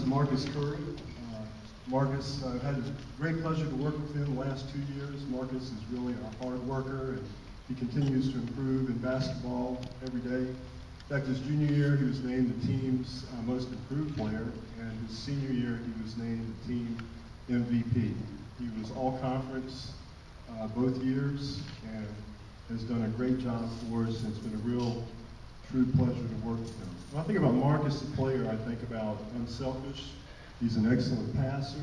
Marcus Curry. Marcus, I've had a great pleasure to work with him the last 2 years. Marcus is really a hard worker, and he continues to improve in basketball every day. In fact, his junior year, he was named the team's most improved player, and his senior year, he was named the team MVP. He was all-conference both years, and has done a great job for us, and it's been a real, true pleasure to work with him. When I think about Marcus, the player, I think about unselfish. He's an excellent passer,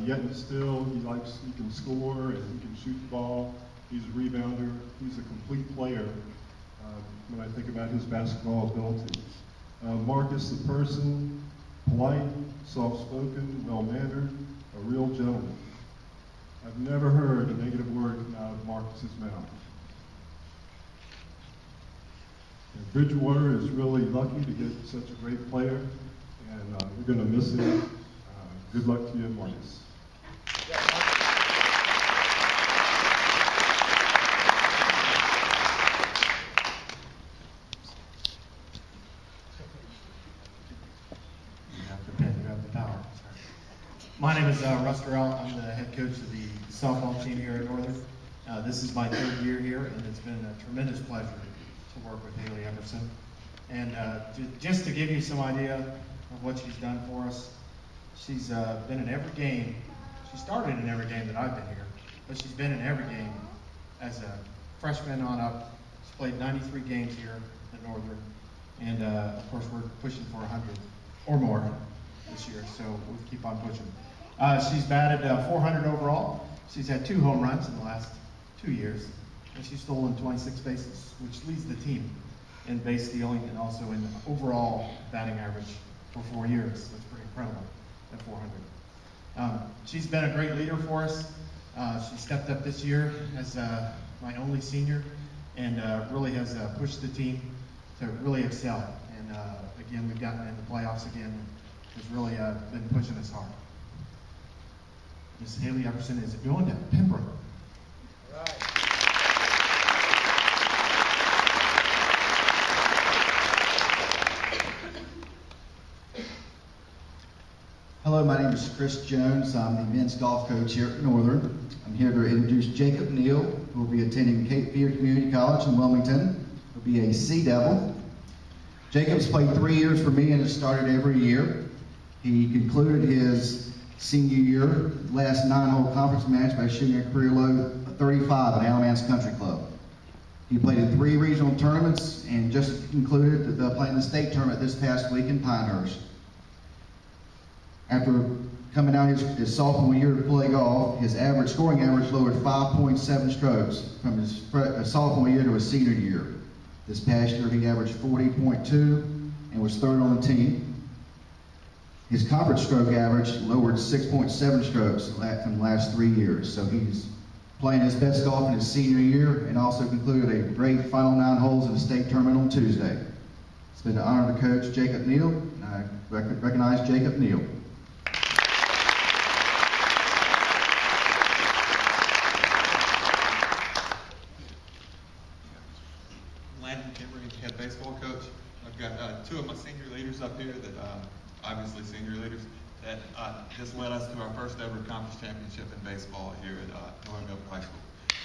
yet and still, he can score and he can shoot the ball. He's a rebounder. He's a complete player when I think about his basketball ability. Marcus, the person, polite, soft-spoken, well-mannered, a real gentleman. I've never heard a negative word come out of Marcus's mouth. And Bridgewater is really lucky to get such a great player, and we're going to miss him. Good luck to you, Marcus. My name is Russ Durrell. I'm the head coach of the softball team here at Northern. This is my 3rd year here, and it's been a tremendous pleasure to work with Haley Everson. And just to give you some idea of what she's done for us, she's been in every game. She started in every game that I've been here, but she's been in every game as a freshman on up. She's played 93 games here at Northern, and of course we're pushing for 100 or more this year, so we'll keep on pushing. She's batted 400 overall. She's had 2 home runs in the last 2 years, and she's stolen 26 bases, which leads the team in base stealing and also in overall batting average for 4 years. That's pretty incredible at 400. She's been a great leader for us. She stepped up this year as my only senior, and really has pushed the team to really excel. And again, we've gotten in the playoffs again. Has really been pushing us hard. Miss Haley Everson is going to Pembroke. All right. Hello, my name is Chris Jones. I'm the men's golf coach here at Northern. I'm here to introduce Jacob Neal, who will be attending Cape Fear Community College in Wilmington. He'll be a Sea Devil. Jacob's played 3 years for me and has started every year. He concluded his senior year, last 9-hole conference match, by shooting a career low of 35 at Alamance Country Club. He played in 3 regional tournaments and just concluded playing the state tournament this past week in Pinehurst. After coming out his sophomore year to play golf, his scoring average lowered 5.7 strokes from his sophomore year to his senior year. This past year, he averaged 40.2 and was 3rd on the team. His conference stroke average lowered 6.7 strokes from the last 3 years. So he's playing his best golf in his senior year and also concluded a great final 9 holes in the state tournament on Tuesday. It's been an honor to coach Jacob Neal, and I recognize Jacob Neal. Head baseball coach. I've got 2 of my senior leaders up here that obviously senior leaders that just led us to our first ever conference championship in baseball here at Northern Middle High School.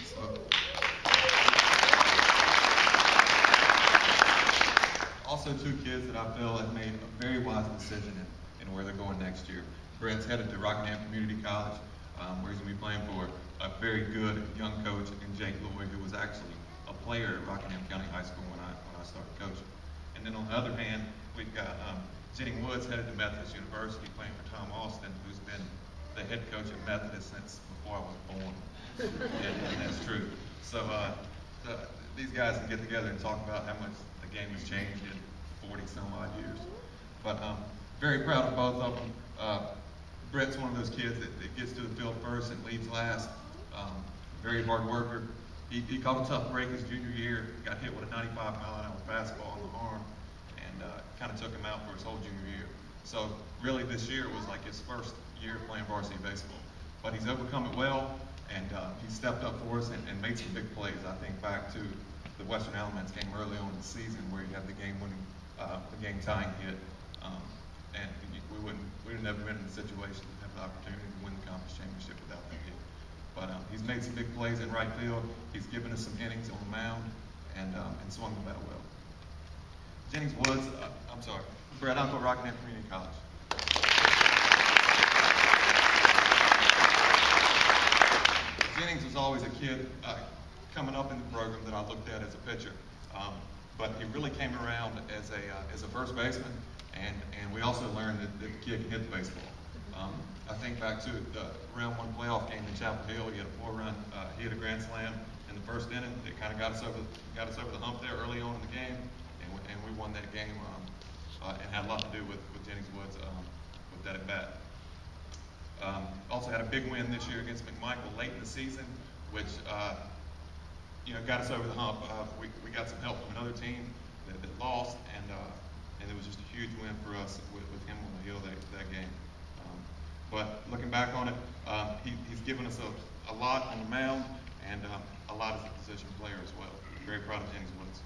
So, also 2 kids that I feel have made a very wise decision in where they're going next year. Brett's headed to Rockingham Community College, where he's going to be playing for a very good young coach in Jake Lloyd, who was actually a player at Rockingham County High School when I started coaching. And then on the other hand, we've got Jennings Woods headed to Methodist University playing for Tom Austin, who's been the head coach at Methodist since before I was born. and that's true. So these guys can get together and talk about how much the game has changed in 40 some odd years. But very proud of both of them. Brett's one of those kids that gets to the field first and leads last. Very hard worker. He caught a tough break his junior year, got hit with a 95-mile-an-hour fastball in the arm, and kind of took him out for his whole junior year. So really this year was like his first year playing varsity baseball. But he's overcome it well, and he stepped up for us and made some big plays. I think back to the Western Alamance game early on in the season where he had the game-winning, the game-tying hit, and we never been in a situation to have the opportunity to win the conference championship without that hit. But he's made some big plays in right field. He's given us some innings on the mound and swung the bat well. Jennings Woods, Brett, I'll go Rockingham Community College. Jennings was always a kid coming up in the program that I looked at as a pitcher, but he really came around as a first baseman, and we also learned that the kid can hit the baseball. I think back to the round 1 playoff game in Chapel Hill. He had a 4-run, he hit a grand slam in the first inning. It kind of got us over the hump there early on in the game, and we won that game, and had a lot to do with Jennings Woods with that at bat. Also had a big win this year against McMichael late in the season, which got us over the hump. We got some help from another team that lost, and it was just a huge win for us with him on the hill that game. But looking back on it, he's given us a lot on the mound and a lot as a position player as well. Very proud of Jennings Woods.